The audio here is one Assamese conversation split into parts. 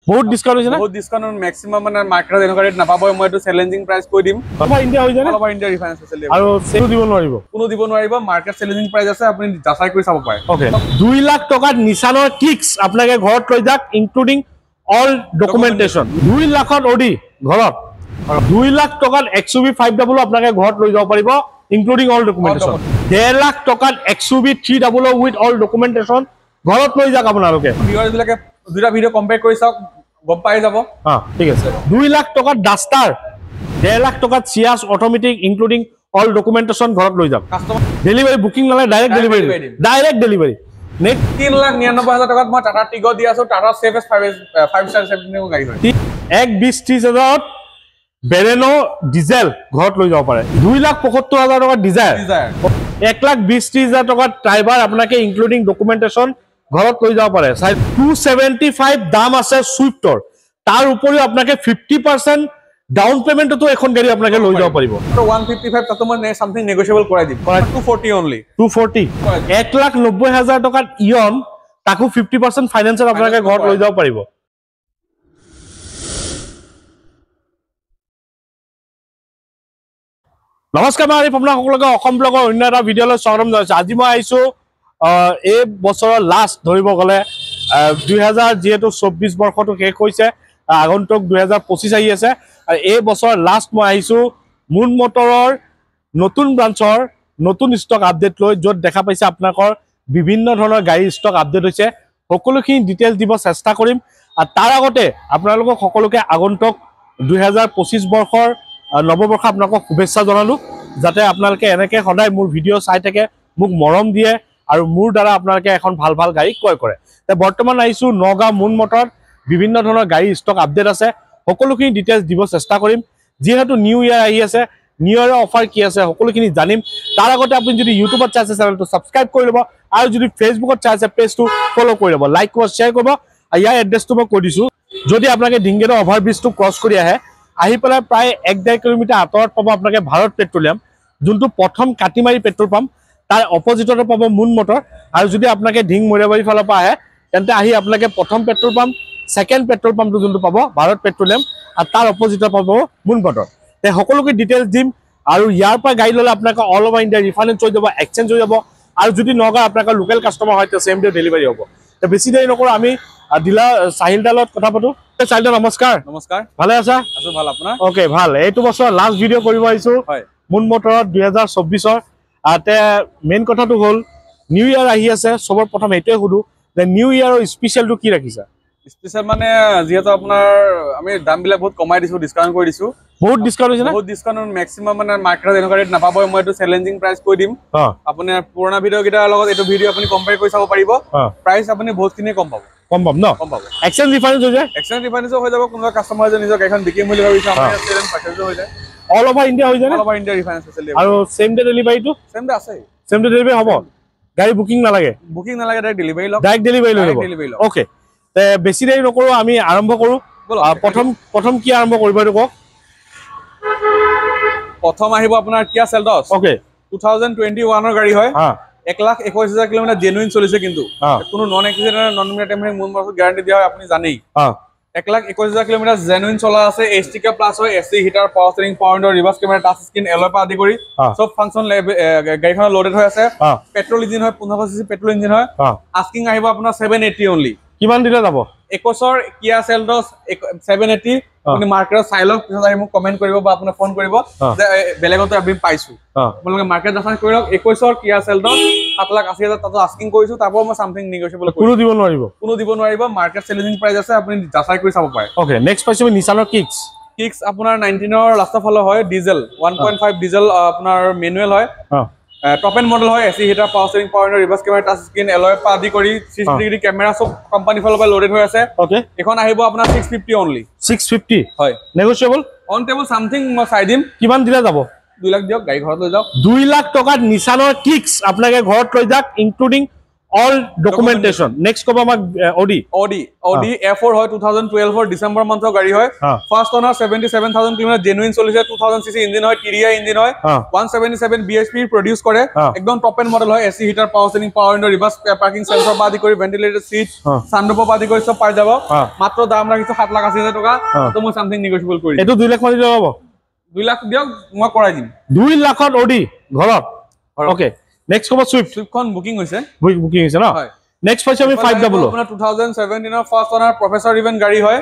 বহুত ডিসকাউন্ট হৈছে না বহুত ডিসকাউন্ট ম্যাক্সিমাম মানে মাৰ্কেটত এনেকুৱা ৰেট নাপাব মই এটো চ্যালেঞ্জিং প্রাইস কৈ দিম অল ইন্ডিয়া হৈ যায় না all over India refinance facility আৰু সেটো দিব নোৱাৰিব কোনো দিব নোৱাৰিব মাৰ্কেট চ্যালেঞ্জিং প্ৰাইস আছে আপুনি যাচাই কৰি চাব পাৰে ওকে 2 লাখ টাকাত নিসানৰ কিক্স আপোনাকে ঘৰত লৈ যাক ইনক্লুডিং অল ডকুমেন্টেশন 2 লাখত অডি ঘৰত আৰু 2 লাখ টাকাত XUV 500 আপোনাকে ঘৰত লৈ যাব পাৰিব ইনক্লুডিং অল ডকুমেন্টেশন 1.5 লাখ টাকাত XUV 300 উইথ অল ডকুমেন্টেশন ঘৰত লৈ যাক আপোনালোকে ভিউয়াৰ্স বিলাকে দুটা ভিডিও কম্পেয়াৰ কৰি চাওক গম পাই যাব ঠিক আছে 2 লাখ টাকাত ডাস্টাৰ 1.5 লাখ টাকাত Ciaz automatic including all documentation ঘৰত লৈ যাক কাস্টমাৰ ডেলিভারি বুকিং নালে ডাইরেক্ট ডেলিভারি নেক্সট 3,99,000 টাকাত মই টাটা টিগো দি আছো টাটা সেফএস 5 স্টার সেফটিং গাড়ী হয় 1,20,30,000 বেৰেনো ডিজেল ঘৰত লৈ যাব পাৰে 2,75,000 টাকা ডিজায়াৰ 1,20,30,000 টাকা ড্ৰাইভাৰ আপোনাকে ইনক্লুডিং ডকুমেন্টেশন ঘৰত লৈ যাব পাৰে 275 দাম আছে সুইফটৰ তাৰ উপৰিও আপোনাকে 50% ডাউন পেমেন্টটো এখন গাড়ী আপোনাকে লৈ যাব পাৰিব 155 তাতো মই সামথিং নেগোশিয়েবল কৰাই দিম 240 অনলি 240 1,90,000 টাকাত ইয়ন তাকো 50% ফাইনান্সত আপোনাকে ঘৰত লৈ যাব পাৰিব নমস্কাৰ মই আৰিফ আপোনাক সকলোকে অসম ব্লগৰ অন্য এটা ভিডিঅ'লৈ স্বাগতম জনাইছো আজি মই আহিছো এই বছৰৰ লাষ্ট ধৰিব গলে 2000 যেটো 24 বৰ্ষটো শেষ হৈছে আগন্তুক 2025 আহি আছে আৰু এই বছৰ লাষ্ট মই আহিছো মুন মটৰৰ নতুন ব্ৰাঞ্চৰ নতুন ষ্টক আপডেট লৈ যত দেখা পাইছে আপোনাকৰ বিভিন্ন ধৰণৰ গাড়ী ষ্টক আপডেট হৈছে সকলোখিনি ডিটেইলছ দিব চেষ্টা কৰিম আৰু তাৰ আগতে আপোনালোকক সকলোকে আগন্তুক 2025 বৰ্ষৰ নৱবৰ্ষ আপোনালোকক শুভেচ্ছা জনালো যাতে আপোনালোকে এনেকে সদায় মোৰ ভিডিঅ' চাই থাকে মোক মৰম দিয়ে আৰু মোৰ দ্বাৰা আপোনালোকে এখন ভাল ভাল গাড়ী ক্ৰয় কৰে তে বৰ্তমান আহিছো নগাঁও মুন মটৰ বিভিন্ন ধৰণৰ গাড়ী ষ্টক আপডেট আছে সকলোখিনি ডিটেইলছ দিব চেষ্টা কৰিম যেহেতু নিউ ইয়াৰ আহি আছে নিউ ইয়াৰৰ অফাৰ কি আছে সকলোখিনি জানিম তাৰ আগতে আপুনি যদি ইউটিউবত চাইছে চেনেলটো সাবস্ক্ৰাইব কৰি ল'ব আৰু যদি ফেচবুকত চাইছে পেজটো ফলো কৰি ল'ব লাইক কৰিব শ্বেয়াৰ কৰিব আৰু ইয়াৰ এড্ৰেছটো মই কৈ দিছো যদি আপোনালোকে ডিংগেৰ অভাৰ ব্ৰিজটো ক্ৰছ কৰি আহি পেলাই প্ৰায় 1.5 কিলোমিটাৰ আঁতৰত পাব আপোনালোকে ভাৰত পেট্ৰলিয়াম যোনটো প্ৰথম কাটিমাৰি পেট্ৰল পাম্প তাৰ অপজিটতে পাব মুন মটৰ আৰু যদি আপোনালোকে ঢিং মৰিয়াবাৰী ফালৰ পৰা আহে তেন্তে আহি আপোনালোকে প্ৰথম পেট্ৰল পাম্প সেকেন্ড পেট্ৰল পাম্পটো যোনটো পাব ভাৰত পেট্ৰলিয়াম আৰু তাৰ অপজিটত পাব মুন মটৰ তে সকলোকে ডিটেইলছ দিম আৰু ইয়াৰ পৰা গাড়ী ললে আপোনালোকে অল ওভাৰ ইণ্ডিয়া ৰিফাইনেন্স হৈ যাব এক্সচেঞ্জ হৈ যাব আৰু যদি নগা আপোনালোকৰ লোকেল কাস্টমাৰ হয় তে সেম ডে ডেলিভাৰী হ'ব তে বেছি দেৰি নকৰো আমি ডিলাৰ সাহিল দালত কথা পাতো সাহিল দা নমস্কাৰ নমস্কাৰ ভালে আছা আছো ভাল আপোনাৰ ওকে ভাল এইটো বছৰ লাষ্ট ভিডিঅ' কৰিব আহিছো হয় মুন মটৰত 2024 তে মেইন কথাটো হ'ল নিউ ইয়াৰ আহি আছে সবৰ প্ৰথম এইটোৱে সুধো যে নিউ ইয়াৰৰ স্পেশালটো কি ৰাখিছা স্পেশাল মানে যেহেতু আপোনাৰ আমি দামবিলাক বহুত কমাই দিছো ডিসকাউন্ট কৰি দিছো বহুত ডিসকাউন্ট হৈছে না বহুত ডিসকাউন্ট ম্যাক্সিমাম মানে মাৰ্কেটত এনেকুৱা ৰেট নাপাব মই এটো চ্যালেঞ্জিং প্ৰাইস কৈ দিম আপুনি পুৰণা ভিডিও কেইটাৰ লগত এটো ভিডিও আপুনি কম্পেয়াৰ কৰি চাব পাৰিব প্ৰাইস আপুনি বহুতখিনি কম পাব ন কম পাব এক্সচেঞ্জ ৰিফাইনেন্স হৈ যায় এক্সচেঞ্জ ৰিফাইনেন্স হৈ যাব কোনোবা কাস্টমাৰ যে নিজৰ গাড়ীখন বিকিম বুলি ভাবিছে আমাৰ ছেলেন পাৰ্চেজ হৈ যায় অল ওভাৰ ইণ্ডিয়া হৈ যায় all over India refinance facility আৰু সেম ডে ডেলিভাৰীটো সেম ডে আছে সেম ডে ডেলিভাৰী হ'ব গাড়ী বুকিং নালাগে ডাইৰেক্ট ডেলিভাৰী লওক ডাইৰেক্ট ডেলিভাৰী লৈ ল'ব ওকে তে বেছি দেৰি নকৰো আমি আৰম্ভ কৰো প্ৰথম কি আৰম্ভ কৰিব এইটো কওক প্ৰথম আহিব আপোনাৰ কিয়া চেলটছ ওকে 2021 ৰ গাড়ী হয় 1,21,000 কিলোমিটাৰ জেনুইন চলিছে কিন্তু কোনো নন এক্সিডেন্ট নন মেটামেটিক মুন মটৰ গ্যাৰান্টি দিয়া হয় আপুনি জানেই 1,21,000 কিলোমিটাৰ জেনুইন চলা আছে এচটিকে প্লাস হয় AC heater power steering power window reverse camera touch screen alloy পা আদি কৰি সব ফাংচন গাড়ীখন লোডেড হৈ আছে পেট্ৰল ইঞ্জিন হয় 1500 সিসি পেট্ৰল ইঞ্জিন হয় আস্কিং আহিব আপোনাৰ 780 অনলি কিমান দিলে যাব 21 ৰ কিয়া চেলটছ 780 আপুনি মাৰ্কেটত চাই লওক পিছত আহি মোক কমেন্ট কৰিব বা আপুনি ফোন কৰিব যে বেলেগতে আমি পাইছো আপোনালোকে মাৰ্কেট যাচাই কৰি লওক 21 ৰ কিয়া চেলটছ 7,80,000 তাতো আস্কিং কৰিছো তাৰপৰ মই সামথিং নেগোশিয়েবল কৰিম কোনো দিব নোৱাৰিব মাৰ্কেট চ্যালেঞ্জিং প্ৰাইস আছে আপুনি যাচাই কৰি চাব পাৰে ওকে নেক্সট পাইছো নিসানৰ কিক্স আপোনাৰ 19 ৰ লাষ্ট ফলো হয় ডিজেল 1.5 ডিজেল আপোনাৰ মেনুৱেল হয় টপ এন্ড মডেল হয় AC heater power steering power window reverse camera touch screen alloy পা আদি কৰি 60 ডিগ্ৰী কেমেৰা সব কোম্পানী ফালৰ পৰা লোডেড হৈ আছে ওকে এখন আহিব আপোনাৰ 650 অনলি 650 হয় নেগোশিয়েবল অন টেবল সামথিং মই চাই দিম কিমান দিলে যাব 2 লাখ দিয়ক গাড়ী ঘৰত লৈ যাওক 2 লাখ টাকাত নিসানৰ কিক্স আপোনাকে ঘৰত লৈ যাক ইনক্লুডিং অল ডকুমেন্টেশন নেক্সট কব আমাক অডি A4 হয় 2012 ৰ ডিসেম্বৰ মান্থৰ গাড়ী হয় ফাৰ্স্ট অনাৰ 77000 কিলোমিটাৰ জেনুইন চলিছে 2000 সিসি ইঞ্জিন হয় TDI ইঞ্জিন হয় 177 bhp প্ৰডিউস কৰে একদম টপ এন্ড মডেল হয় AC heater power steering power window reverse parking sensor বাদি কৰি ভেন্টিলেটেড সিট সানৰুফ বাদি কৰি সব পাই যাব মাত্ৰ দাম ৰাখিছো 7,80,000 টকা তো মই সামথিং নেগোশিয়েবল কৰি এটো 2 লাখ মান দিব হ'ব 2 লাখ দিয়ক মই কৰাই দিম 2 লাখত অডি ঘৰত ওকে নেক্সট কব সুইফটখন বুকিং হৈছে ন হয় নেক্সট পাইছো আমি 500 আপোনাৰ 2017 ৰ ফাৰ্স্ট অনাৰ প্ৰফেসৰ ইভেন গাড়ী হয়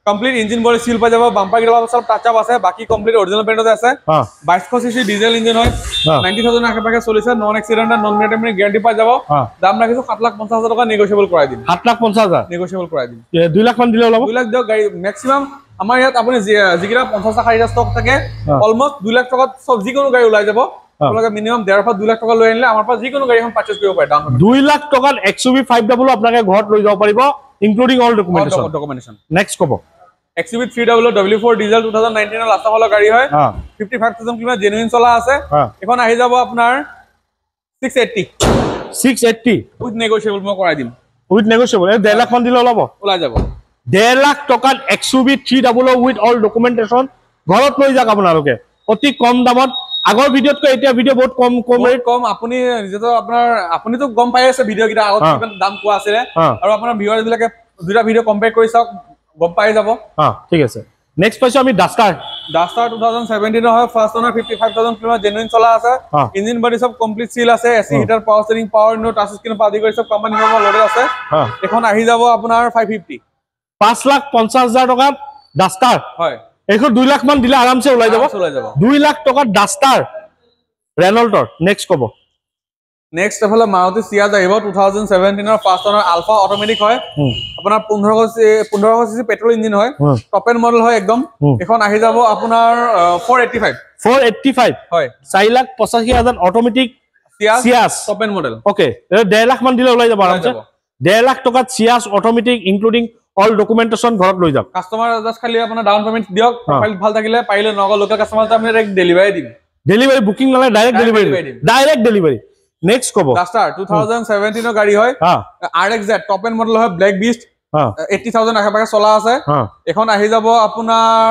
কমপ্লিট ইঞ্জিন বডি সিল পাই যাব বাম্পাৰ গিলা সব টাচ আপ আছে বাকি কমপ্লিট অৰিজিনাল পেইন্টতে আছে 2200 সিসি ডিজেল ইঞ্জিন হয় 90000 আশে-পাশে চলিছে নন এক্সিডেন্ট নন মেটামিক গ্যারান্টি পাই যাব দাম ৰাখিছো 7,50,000 টকা নেগোশিয়েবল কৰাই দিম 7,50,000 নেগোশিয়েবল কৰাই দিম 2 লাখ মান দিলে ওলাব 2 লাখ দিয়ক গাড়ী ম্যাক্সিমাম আমাৰ ইয়াত আপুনি যিকিটা 50 60 ষ্টক থাকে অলমোস্ট 2 লাখ টকা সব যিকোনো গাড়ী ওলাই যাব আপোনালোকে মিনিমাম 1.5 2 লাখ টকা লৈ আনিলে আমাৰ পৰা যিকোনো গাড়ী এখন পাৰচেজ কৰিব পাৰে দাম 2 লাখ টকাত XUV 500 আপোনালোকে ঘৰত লৈ যাব পাৰিব ইনক্লুডিং অল ডকুমেন্টেশন নেক্সট কব XUV 300 W4 ডিজেল 2019 ৰ লাষ্ট হল গাড়ী হয় 55000 কিলোমিটাৰ জেনুইন চলা আছে এখন আহি যাব আপোনাৰ 680 উইথ নেগোশিয়েবল মই কৰাই দিম উইথ নেগোশিয়েবল 1.5 লাখ মান দিলে ওলাই যাব 1.5 লাখ টকাত XUV 300 উইথ অল ডকুমেন্টেশন ঘৰত লৈ যাক আপোনালোকে অতি কম দামত আগৰ ভিডিওত এতিয়া ভিডিও বহুত কম আপুনি যেটো আপোনাৰ আপুনিতো গম পাই আছে ভিডিও কিটা আগত কিমান দাম কোৱা আছে আৰু আপোনাৰ ভিউয়াৰ্স বিলাকে দুটা ভিডিও কম্পেয়াৰ কৰি চাওক গম পাই যাব ঠিক আছে নেক্সট পাইছো আমি ডাস্টাৰ 2017 হয় ফাৰ্স্ট অনাৰ 55000 কিলোমিটাৰ জেনুইন চলা আছে ইঞ্জিন বডি সব কমপ্লিট সিল আছে AC heater power steering power window touch screen পাদি কৰি সব কোম্পানী ফৰ্মৰ লোডেড আছে এখন আহি যাব আপোনাৰ 5,50,000 টকাত ডাস্টাৰ হয় এখন 2 লাখ মান দিলে আৰামসে ওলাই যাব 2 লাখ টকাত ডাস্টাৰ ৰেনল্টৰ নেক্সট কব নেক্সট এফালে মাৰুতি সিয়াজ আহিব 2017 ৰ ফাৰ্স্ট অনাৰ আলফা অটোমেটিক হয় আপোনাৰ 1500 সিসি পেট্ৰল ইঞ্জিন হয় টপ এন্ড মডেল হয় একদম এখন আহি যাব আপোনাৰ 485 হয় 4,85,000 automatic Ciaz top end model okay 1.5 lakh মান দিলে ওলাই যাব আৰামসে 1.5 লাখ টকাত Ciaz automatic including all documentation ঘৰত লৈ যাওক কাস্টমাৰ জাস্ট খালি আপোনাৰ ডাউন পেমেন্ট দিয়ক প্ৰফাইল ভাল থাকিলে পাইলে নগ লোকেল কাস্টমাৰ আমি ডাইৰেক্ট ডেলিভাৰি দিম ডেলিভাৰি বুকিং নালে ডাইৰেক্ট ডেলিভাৰি নেক্সট কব ডাস্টাৰ 2017 ৰ গাড়ী হয় RXZ টপ এন্ড মডেল হয় ব্ল্যাক বিস্ট 80000 আশে-পাশে চলা আছে এখন আহি যাব আপোনাৰ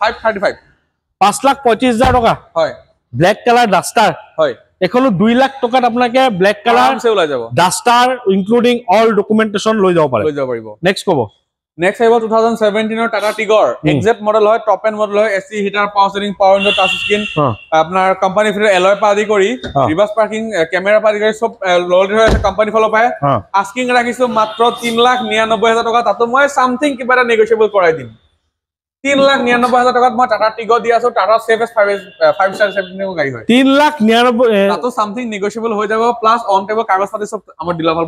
5,35,000 টকা হয় ব্ল্যাক কালার ডাস্টার হয় এখনো 2 লাখ টকাত আপোনাকে ব্ল্যাক কালার সে ওলাই যাব ডাস্টার ইনক্লুডিং অল ডকুমেন্টেশন লৈ যাব পাৰিব নেক্সট কব নেক্সট আহিব 2017 ৰ টাটা টিগৰ এক্সেট মডেল হয় টপ এন্ড মডেল হয় AC heater power steering power window touch screen আপোনাৰ কোম্পানী ফিল্টাৰ এলয় পাদি কৰি ৰিভাৰ্স পাৰ্কিং কেমেৰা পাদি কৰি সব লোডেড হৈ আছে কোম্পানী ফলো পায় আস্কিং ৰাখিছো মাত্ৰ 3,99,000 টকা তাতো মই সামথিং কিবা এটা নেগোশিয়েবল কৰাই দিম 3,99,000 টকাত মই টাটা টিগৰ দি আছো টাটা সেফএস 5 স্টাৰ সেফটিং গাড়ী হয় 3,99,000 তাতো সামথিং নেগোশিয়েবল হৈ যাব প্লাস অন টেবল কাগজ পাতি সব আমাৰ ডিলাৰ ভাল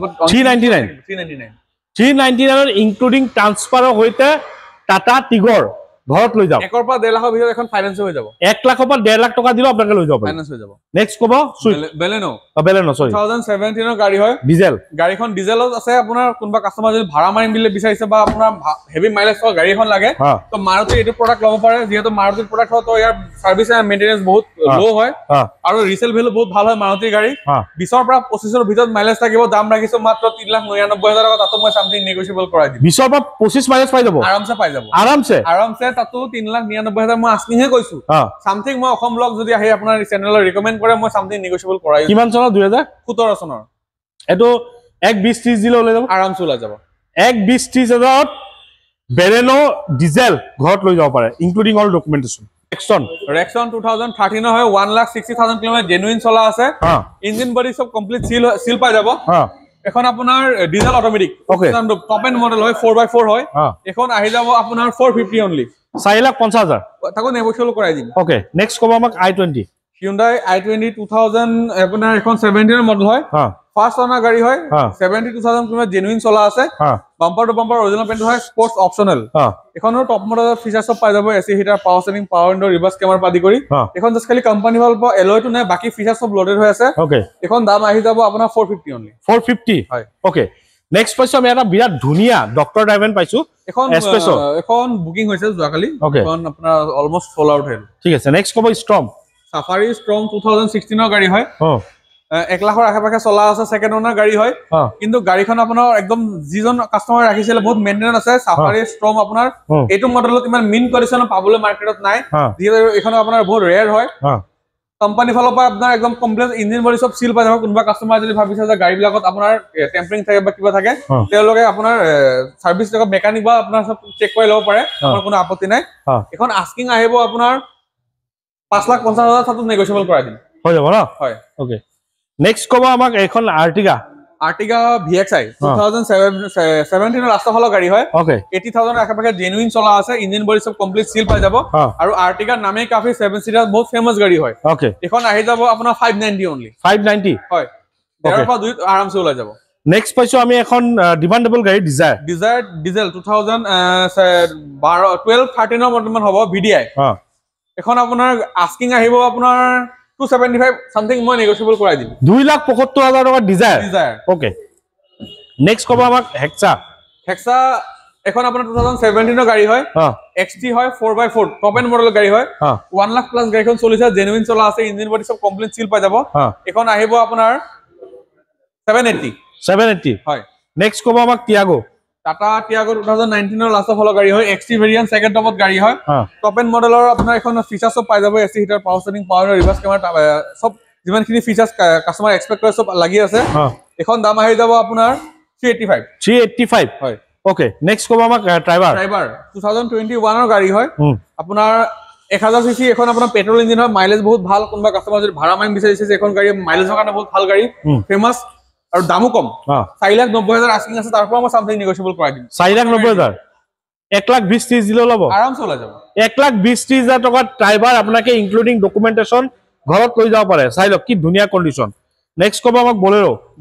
399 ইনক্লুডিং ট্ৰান্সফাৰৰ হৈতে টাটা টিগৰ ঘৰত লৈ যাওক 1 পৰা 1.5 লাখৰ ভিতৰত এখন ফাইনান্স হৈ যাব 1 লাখৰ পৰা 1.5 লাখ টকা দিলে আপোনাক লৈ যাব ফাইনান্স হৈ যাব নেক্সট কব বেলেনো সৰি 2017 ৰ গাড়ী হয় ডিজেল গাড়ীখন ডিজেলত আছে আপোনাৰ কোনবা কাস্টমাৰ যদি ভাড়া মাৰিম বুলি বিচাৰিছে বা আপোনাৰ হেভি মাইলেজ থকা গাড়ী এখন লাগে তো মাৰুতি এটো প্ৰডাক্ট ল'ব পাৰে যেহেতু মাৰুতিৰ প্ৰডাক্ট হয় তো ইয়াৰ সাৰ্ভিস এণ্ড মেইনটেনেন্স বহুত লো হয় আৰু ৰিসেল ভ্যালু বহুত ভাল হয় মাৰুতিৰ গাড়ী 20 পৰা 25 ৰ ভিতৰত মাইলেজ থাকিব দাম ৰাখিছো মাত্ৰ 3,99,000 টকা তাতো মই সামথিং নেগোশিয়েবল কৰাই দিম 20 পৰা 25 মাইলেজ পাই যাব আৰামছে তাতো 3,99,000 মই আস্কিং হে কৈছো সামথিং মই অসম ব্লগ যদি আহি আপোনাৰ চেনেলৰ ৰিকমেন্ড কৰে মই সামথিং নেগোশিয়েবল কৰাই দিম কিমান চনৰ 2017 চনৰ এটো 1,20,30 দিলে ওলাই যাব আৰামছে ওলাই যাব 1,20,30,000 বেলেনো ডিজেল ঘৰত লৈ যাব পাৰে ইনক্লুডিং অল ডকুমেন্টেশন ৰেক্সন 2013 হয় 1,60,000 কিলোমিটাৰ জেনুইন চলা আছে ইঞ্জিন বডি সব কমপ্লিট সিল পাই যাব এখন আপোনাৰ diesel automatic top end model হয় 4x4 হয় এখন আহি যাব আপোনাৰ 450 অনলি 4,50,000 তাকো নেগোশিয়েবল কৰাই দিম ওকে নেক্সট কব আমাক i20 Hyundai i20 2000 আপোনাৰ এখন 17 মডেল হয় ফার্স্ট অনার গাড়ি হয় 72000 কিলোমিটার জেনুইন চলা আছে bumper to bumper original paint হয় স্পোর্টস অপশনাল এখনৰ টপ মডেল ফিচাৰ সব পাই যাব AC heater power স্টিয়াৰিং power window ৰিভাৰ্স camera Padi কৰি এখন জাস্ট খালি কোম্পানি ভাল পাও এলয় টু নাই বাকি ফিচার সব লোডেড হৈ আছে ওকে এখন দাম আহি যাব আপোনাৰ 450 অনলি 450 হয় ওকে নেক্সট পাইছো আমি এটা বিৰাট ধুনিয়া ডক্টৰ ড্ৰাইভেন পাইছো এখন বুকিং হৈছে যোৱাকালি এখন আপোনাৰ অলমোস্ট সোল আউট হ'ল ঠিক আছে নেক্সট কব ষ্ট্ৰম সাফাৰি স্ট্ৰং 2016 ৰ গাড়ি হয় 1 লাখৰ আশে-পাশে চলা আছে, সেকেন্ড ওনাৰ গাড়ী হয়। কিন্তু গাড়ীখন আপোনাৰ একদম যিজন কাস্টমাৰ ৰাখিছিলে বহুত মেইনটেনেন্স আছে, সাফাৰি ষ্ট্ৰম আপোনাৰ এইটো মডেলত ইমান মিন কন্ডিশন পাবলৈ মাৰ্কেটত নাই, যিহেতু এখন আপোনাৰ বহুত ৰেয়াৰ হয়। কোম্পানী ফালৰ পৰা আপোনাৰ একদম কমপ্লিট ইঞ্জিন বডি সব সিল পাই যাব। কোনোবা কাস্টমাৰ যদি ভাবিছে যে গাড়ী বিলাকত আপোনাৰ টেম্পাৰিং থাকে বা কিবা থাকে, তেওঁলোকে আপোনাৰ সাৰ্ভিস লগত মেকানিক বা আপোনাৰ সব চেক কৰি ল'ব পাৰে, আপোনাৰ কোনো আপত্তি নাই। এখন আস্কিং আহিব আপোনাৰ 5,50,000 তাতো নেগোশিয়েবল কৰাই দিম, হৈ যাব না? হয়, ওকে। নেক্সট কব আমাক এখন আৰ্টিগা VXI 2017 লাষ্টৰ ফালৰ গাড়ী হয়। ওকে, 80,000 আশে-পাশে জেনুইন চলা আছে, ইঞ্জিন বডি সব কমপ্লিট সিল পাই যাব। আৰু আৰ্টিগা নামে কাফি 7 সিটাৰ বহুত ফেমাস গাড়ী হয়। ওকে, এখন আহি যাব আপোনাৰ 590 অনলি, 590 হয়, দেৰৰ পৰা দুই আৰামছে ওলাই যাব। নেক্সট পাইছো আমি এখন ডিমান্ডেবল গাড়ী ডিজায়াৰ ডিজেল 2012-13 বৰ্তমান হ'ব VDI। এখন আপোনাৰ আস্কিং আহিব আপোনাৰ 275 সামথিং, মই নেগোশিয়েবল কৰাই দিম। 2,75,000 টকা ডিজায়াৰ। ওকে, নেক্সট কব আমাক হেক্সা এখন আপোনাৰ 2017 গাড়ী হয়, XT হয়, 4x4 টপ এন্ড মডেলৰ গাড়ী হয়। 1 লাখ প্লাস গাড়ীখন চলিছে, জেনুইন চলা আছে, ইঞ্জিন বডি সব কমপ্লিট সিল পাই যাব। এখন আহিব আপোনাৰ 780 হয়। নেক্সট কব আমাক টিয়াগো টাটা টিয়াগো 2019 লাষ্টৰ ফালৰ গাড়ী হয়, XT ভেৰিয়েন্ট সেকেন্ড টপত গাড়ী হয়। টপ এন্ড মডেলৰ আপোনাৰ এখন ফিচাৰ সব পাই যাব, AC heater, power steering, power reverse camera, সব যিমানখিনি ফিচাৰ্স কাস্টমাৰ এক্সপেক্ট কৰে সব লাগি আছে। এখন দাম আহি যাব আপোনাৰ 385 হয়। ওকে, নেক্সট কব আমাক ড্ৰাইভাৰ 2021 গাড়ী হয়, আপোনাৰ 1000 সিসি, এখন আপোনাৰ পেট্ৰল ইঞ্জিন হয়, মাইলেজ বহুত ভাল। কোনোবা কাস্টমাৰ যদি ভাড়া মাইন বিচাৰিছে এখন গাড়ী মাইলেজৰ কাৰণে বহুত ভাল গাড়ী, ফেমাস আৰু দামো কম। 4,90,000 আস্কিং আছে, তাৰ পৰা মই সামথিং নেগোশিয়েবল কৰাই দিম। 4,90,000 1,20,30 দিলে ল'ব, আৰামছে ওলাই যাব। 1,20,30,000 টকা ড্ৰাইভাৰ আপোনাকে ইনক্লুডিং ডকুমেন্টেশন ঘৰত লৈ যাব পাৰে। চাই লওক কি ধুনীয়া কন্ডিশন। নেক্সট কব আমাক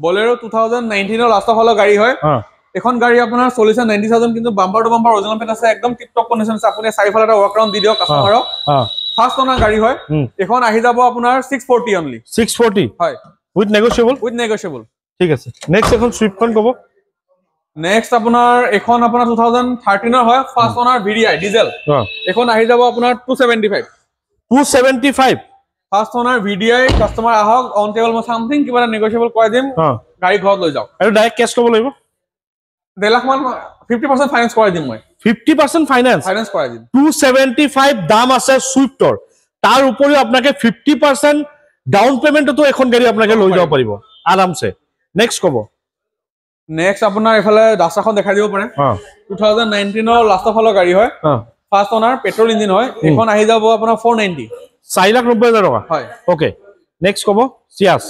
বলেৰো 2019 লাষ্টৰ ফালৰ গাড়ী হয়। এখন গাড়ী আপোনাৰ চলিছে 90,000, কিন্তু বাম্পাৰ টু বাম্পাৰ অৰিজিনাল পেট আছে, একদম টিপটপ কন্ডিশন আছে। আপুনি চাৰিফালে এটা ৱৰ্ক ৰাউণ্ড দি দিয়ক কাস্টমাৰক। ফাৰ্স্ট ওনাৰ গাড়ী হয়, এখন আহি যাব আপোনাৰ 640 অনলি, 640 হয়, উইথ নেগোশিয়েবল। ঠিক আছে, নেক্সট এখন সুইফটখন কব। নেক্সট আপোনাৰ এখন আপোনাৰ 2013 হয়, ফাৰ্স্ট ওনাৰ VDI ডিজেল। এখন আহি যাব আপোনাৰ 275 ফাৰ্স্ট ওনাৰ VDI। কাস্টমাৰ আহক, অন টেবল মই সামথিং কিবা এটা নেগোশিয়েবল কৰাই দিম, গাড়ী ঘৰত লৈ যাওক। আৰু ডাইৰেক্ট কেছ ল'ব লাগিব, 1.5 লাখ মান 50% ফাইনান্স কৰাই দিম মই, 50% ফাইনান্স কৰাই দিম। 275 দাম আছে সুইফটৰ, তাৰ উপৰিও আপোনাকে 50% ডাউন পেমেন্টতো এখন গাড়ী আপোনাকে লৈ যাব পাৰিব আৰামছে। নেক্সট কব। নেক্সট আপোনাৰ এফালে ডাস্টাৰখন দেখাই দিব পাৰে। 2019 লাষ্টৰ ফালৰ গাড়ী হয়, ফাৰ্স্ট ওনাৰ পেট্ৰল ইঞ্জিন হয়। এখন আহি যাব আপোনাৰ 490, 4,90,000 টকা হয়। ওকে, নেক্সট কব সিয়াজ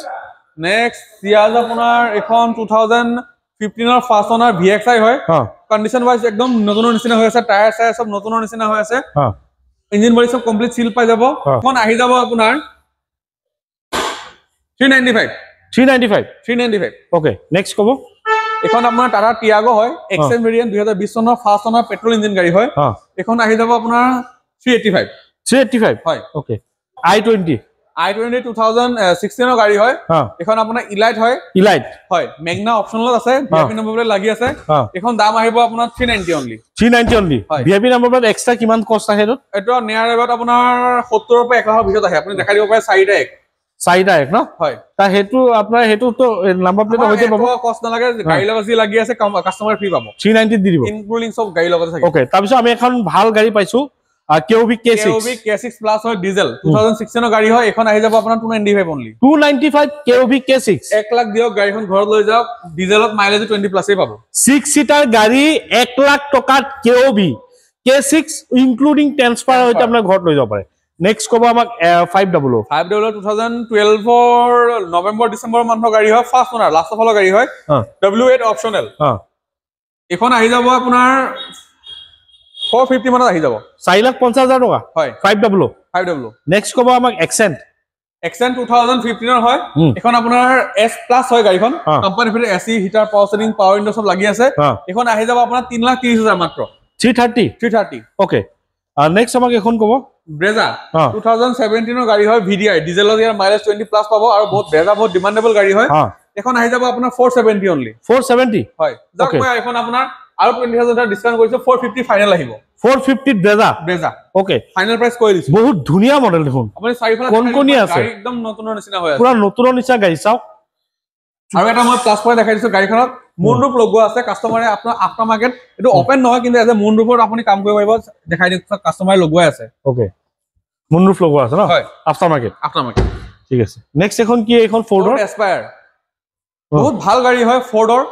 আপোনাৰ এখন 2015 ফাৰ্স্ট ওনাৰ VXI হয়। কন্ডিশন ওয়াইজ একদম নতুনৰ নিচিনা হৈ আছে, টায়াৰ চায়াৰ সব নতুনৰ নিচিনা হৈ আছে, ইঞ্জিন বডি সব কমপ্লিট সিল পাই যাব। এখন আহি যাব আপোনাৰ 395 ওকে, নেক্সট কব। এখন আপোনাৰ টাটা টিয়াগো হয়, XM ভেৰিয়েন্ট 2020 চনৰ ফাৰ্স্ট ওনাৰ পেট্ৰল ইঞ্জিন গাড়ী হয়। এখন আহি যাব আপোনাৰ 385 হয়। ওকে, i20 2016 গাড়ী হয়। এখন আপোনাৰ ইলাইট হয়, মেগনা অপচনেল আছে, ভিআইপি নম্বৰ প্লেট লাগি আছে। এখন দাম আহিব আপোনাৰ 390 only, 390 only. VIP number plate extra কিমান কষ্ট আহে? এইটো নিয়াৰ এবাউট আপোনাৰ 70 পৰা 1 লাখৰ ভিতৰত আহে। আপুনি দেখাই দিব পাৰে 4টা এক ন? হয়, তা হেতু আপোনাৰ হেতুটো নাম্বাৰ প্লেট হইতে পাব, কষ্ট নালাগে। গাড়ী লগত যি লাগি আছে কাস্টমাৰ ফ্ৰী পাব, 390 দি দিব ইনক্লুডিং সব গাড়ী লগত থাকে। ওকে, তাৰ পিছত আমি এখন ভাল গাড়ী পাইছো, KOV K6 প্লাস হয় ডিজেল 2016 গাড়ী হয়। এখন আহি যাব আপোনাৰ 295 অনলি, 295 KOV K6। 1 লাখ দিয়ক, গাড়ীখন ঘৰত লৈ যাওক, ডিজেলত মাইলেজ 20 প্লাসে পাব। 6 সিটাৰ গাড়ী 1 লাখ টকাত KOV K6 ইনক্লুডিং ট্ৰান্সফাৰ হইতে আপোনাৰ ঘৰত লৈ যাব পাৰে। নেক্সট কব আমাক 500 2012 নৱেম্বৰ ডিসেম্বৰ মাহৰ গাড়ী হয়, ফাৰ্স্ট ওনাৰ লাষ্ট ফালৰ গাড়ী হয়, W8 অপচনেল। এখন আহি যাব আপোনাৰ 450 মানত আহি যাব, 4,50,000 টকা হয়। 500 নেক্সট কব আমাক এক্সেন্ট 2015 হয়। এখন আপোনাৰ S প্লাস হয় গাড়ীখন, company fit AC heater, power steering, power window সব লাগি আছে। এখন আহি যাব আপোনাৰ 3,30,000 মাত্ৰ, 330 ওকে। নেক্সট আমাক এখন কব ব্ৰেজা 2017 গাড়ী হয়, VDI ডিজেলৰ ইয়াৰ মাইলেজ 20 প্লাস পাব, আৰু বহুত ব্ৰেজা বহুত ডিমান্ডেবল গাড়ী হয়। এখন আহি যাব আপোনাৰ 470 অনলি, 470 হয়। যাক মই এখন আপোনাৰ আৰু 20,000 ডিসকাউন্ট কৰিছো, 450 ফাইনাল আহিব, 450 ব্ৰেজা ওকে ফাইনাল প্ৰাইস কৈ দিছো বহুত ধুনিয়া মডেল দেখোন আপুনি চাৰিফালে কোনকোনি আছে গাড়ী একদম নতুনৰ নিচিনা হৈ আছে পুৰা নতুনৰ নিচিনা গাড়ী চাওক আৰু এটা মই প্লাস পইণ্ট দেখাই দিছো গাড়ীখনত মুনৰুফ লগোৱা আছে কাস্টমাৰে আপোনাৰ আফটাৰ মাৰ্কেট এটো ওপেন নহয় কিন্তু এজ এ মুনৰুফত আপুনি কাম কৰিব পাৰিব দেখাই দিছো কাস্টমাৰে লগোৱা আছে ওকে মুনৰুফ লগোৱা আছে ন হয় আফটাৰ মাৰ্কেট ঠিক আছে নেক্সট এখন কি এখন ফৰ্ডৰ এসপায়াৰ বহুত ভাল গাড়ী হয় ফৰ্ডৰ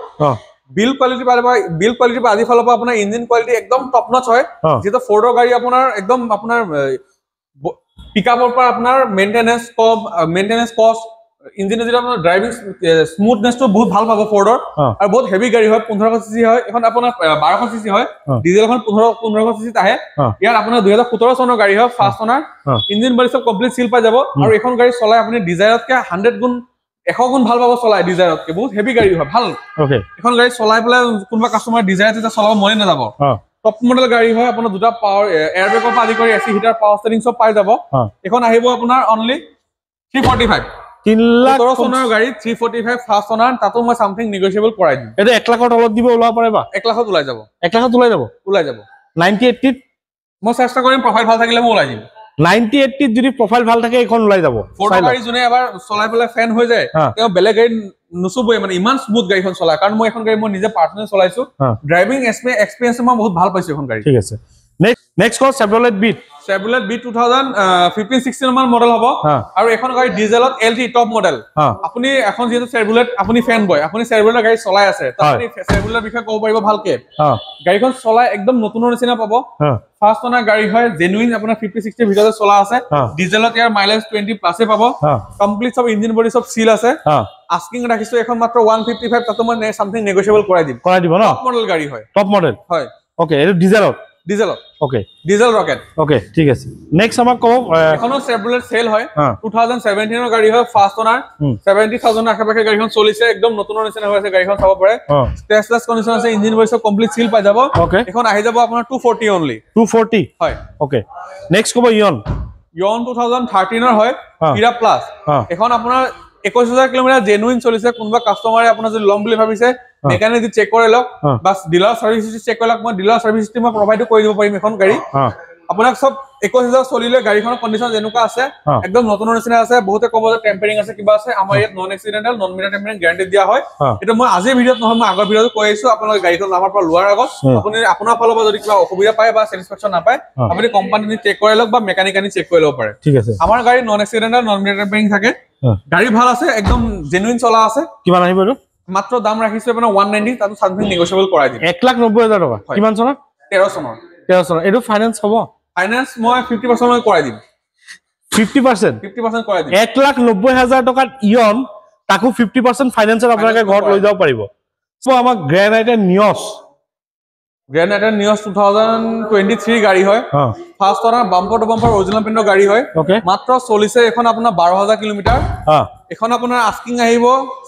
বিল কোৱালিটি পা আদি ফালৰ পৰা আপোনাৰ ইঞ্জিন কোৱালিটি একদম টপ নচ হয় যেটা ফৰ্ডৰ গাড়ী আপোনাৰ একদম আপোনাৰ পিকআপৰ পৰা আপোনাৰ মেইনটেনেন্স কষ্ট ইঞ্জিন যেটা আপোনাৰ ড্ৰাইভিং স্মুথনেসটো বহুত ভাল পাব ফৰ্ডৰ আৰু বহুত হেভি গাড়ী হয় 1500 সিসি হয় এখন আপোনাৰ 1200 সিসি হয় ডিজেলখন 1500 সিসি আহে ইয়াৰ আপোনাৰ 2017 চনৰ গাড়ী হয় ফাৰ্ষ্ট অনাৰ ইঞ্জিন বডি সব কমপ্লিট সিল পাই যাব আৰু এখন গাড়ী চলাই আপুনি ডিজায়াৰতকে 100 গুণ 100 গুণ ভাল পাব চলাই ডিজায়াৰতকে বহুত হেভি গাড়ী হয় ভাল ওকে এখন গাড়ী চলাই পেলাই কোনবা কাস্টমাৰ ডিজায়াৰতে চলাব মনে না যাব টপ মডেল গাড়ী হয় আপোনাৰ দুটা পাৱাৰ এয়াৰবেগৰ পৰা আদি কৰি এসি হিটাৰ পাৱাৰ ষ্টেৰিং সব পাই যাব এখন আহিব আপোনাৰ অনলি 345 3,00,000 চনৰ গাড়ী 345 ফাৰ্ষ্ট অনাৰ তাতো মই সামথিং নেগোশিয়েবল কৰাই দিম এটা 1 লাখৰ তলত দিব ওলাব পাৰিবা 1 লাখত ওলাই যাব 1 লাখত ওলাই যাব 90 80 মই চেষ্টা কৰিম প্ৰফাইল ভাল থাকিলে মই ওলাই দিম 90 80 যদি প্ৰফাইল ভাল থাকে এখন ওলাই যাব ফটো গাড়ী জুনে এবাৰ চলাই পেলাই ফেন হৈ যায় তেও বেলেগ গাড়ী নুসুবই মানে ইমান স্মুথ গাড়ীখন চলাই কাৰণ মই এখন গাড়ী মই নিজে পাৰ্সনেলি চলাইছো ড্ৰাইভিং এক্সপেৰিয়েন্স মই বহুত ভাল পাইছো এখন গাড়ী ঠিক আছে নেক্সট কল Chevrolet Beat 2015-16 মান মডেল হ'ব আৰু এখন গাড়ী ডিজেলত LT টপ মডেল আপুনি এখন যেটো Chevrolet আপুনি ফ্যান বয় আপুনি Chevrolet গাড়ী চলাই আছে তা আপুনি Chevrolet বিষয়ে ক'ব পাৰিব ভালকে গাড়ীখন চলাই একদম নতুনৰ নিচিনা পাব ফাৰ্ষ্ট অনাৰ গাড়ী হয় জেনুইন আপোনাৰ 50-60 ভিতৰত চলা আছে ডিজেলত ইয়াৰ মাইলেজ 20 প্লাসে পাব কমপ্লিট সব ইঞ্জিন বডি সব সিল আছে আস্কিং ৰাখিছো এখন মাত্ৰ 155 তাতো মই সামথিং নেগোশিয়েবল কৰাই দিব ন টপ মডেল গাড়ী হয় টপ মডেল হয় ওকে এটো ডিজেলত ওকে ডিজেল ৰকেট ওকে ঠিক আছে নেক্সট আমাক কও এখনো Chevrolet সেল হয় 2017 ৰ গাড়ী হয় ফাৰ্ষ্ট অনাৰ 70000 আশে-পাশে গাড়ীখন চলিছে একদম নতুনৰ নিচিনা হৈ আছে গাড়ীখন চাব পাৰে স্ক্ৰেচলেস কন্ডিশন আছে ইঞ্জিন বডি সব কমপ্লিট সিল পাই যাব এখন আহি যাব আপোনাৰ 240 অনলি 240 হয় ওকে নেক্সট কব ইয়ন 2013 ৰ হয় ইৰা প্লাস এখন আপোনাৰ 21000 কিলোমিটাৰ জেনুইন চলিছে কোনবা কাস্টমাৰে আপোনাৰ যদি লম বুলি ভাবিছে মেকানিক দি চেক কৰে লক বাস ডিলাৰ সাৰ্ভিস চেক কৰে লক মই ডিলাৰ সাৰ্ভিস সিস্টেম প্ৰভাইড কৰি দিব পাৰিম এখন গাড়ী আপোনাক সব 21000 চলিলে গাড়ীখনৰ কন্ডিশন যেনুকা আছে একদম নতুনৰ নিচিনা আছে বহুতে ক'ব যে টেম্পাৰিং আছে কিবা আছে আমাৰ ইয়াত non accidental non meter tampering guarantee দিয়া হয় এটা মই আজি ভিডিওত নহয় মই আগৰ ভিডিওত কৈ আইছো আপোনালোকে গাড়ীখন আমাৰ পৰা লোৱাৰ আগত আপুনি আপোনাৰ ফালৰ পৰা যদি কিবা অসুবিধা পায় বা স্যাটিসফ্যাকশন নাপায় আপুনি কোম্পানী চেক কৰে লক বা মেকানিক আনি চেক কৰি ল'ব পাৰে ঠিক আছে আমাৰ গাড়ী non accidental non meter tampering থাকে গাড়ী ভাল আছে একদম জেনুইন চলা আছে কিমান আহিব এটো মাত্ৰ দাম ৰাখিছো আপোনাৰ 190 তাতো সামথিং নেগোশিয়েবল কৰাই দিম 1,90,000 টকা কিমান চনৰ 13 চনৰ এটো ফাইনান্স হ'ব ফাইনান্স মই 50% লৈ কৰাই দিম 50% কৰাই দিম 1,90,000 টকাত ইয়ন তাকো 50% ফাইনান্সত আপোনালোকে ঘৰত লৈ যাব পাৰিব সো আমাক গ্ৰেনাইটাৰ নিয়স 2023 গাড়ী হয় ফাৰ্ষ্ট অনাৰ বাম্পাৰ টু বাম্পাৰ অৰিজিনাল পিনৰ গাড়ী হয় মাত্ৰ চলিছে এখন আপোনাৰ 12000 কিলোমিটাৰ এখন আপোনাৰ আস্কিং আহিব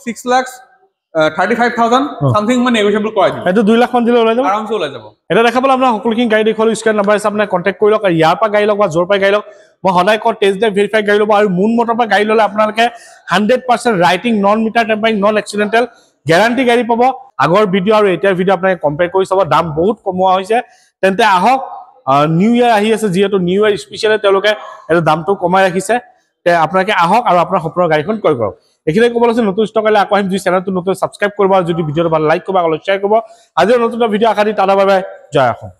6,35,000 সামথিং মই নেগোশিয়েবল কৰাই দিম এটো 2 লাখ মান দিলে ওলাই যাব আৰামসে ওলাই যাব এটা দেখাবল আপোনাৰ সকলোখিনি গাড়ী দেখল স্ক্ৰিন নাম্বাৰ আছে আপুনি কন্টাক্ট কৰি লওক আৰু ইয়াৰ পৰা গাড়ী লওক বা জোৰ পাই গাড়ী লওক মই সদায় ক টেষ্ট ড্ৰাইভ ভেৰিফাই গাড়ী লব আৰু মুন মটৰ পৰা গাড়ী ললে আপোনালোকে 100% writing non meter tampering non accidental guarantee গাড়ী পাব আগৰ ভিডিও আৰু এতিয়াৰ ভিডিও আপুনি কম্পেয়াৰ কৰি চাব দাম বহুত কমোৱা হৈছে তেন্তে আহক নিউ ইয়াৰ আহি আছে যেহেতু নিউ ইয়াৰ স্পেশালি তেওঁলোকে এটা দামটো কমাই ৰাখিছে তে আপোনালোকে আহক আৰু আপোনাৰ সপোনৰ গাড়ীখন ক্ৰয় কৰক এখানে কবল আছে নতুন স্টক আইলে আকহিম যদি চ্যানেলটো নতুন সাবস্ক্রাইব করবা যদি ভিডিওটো ভাল লাইক করবা আৰু শেয়াৰ কৰবা আজিৰ নতুন ভিডিও আকাদি টাটা বাই বাই জয় অসম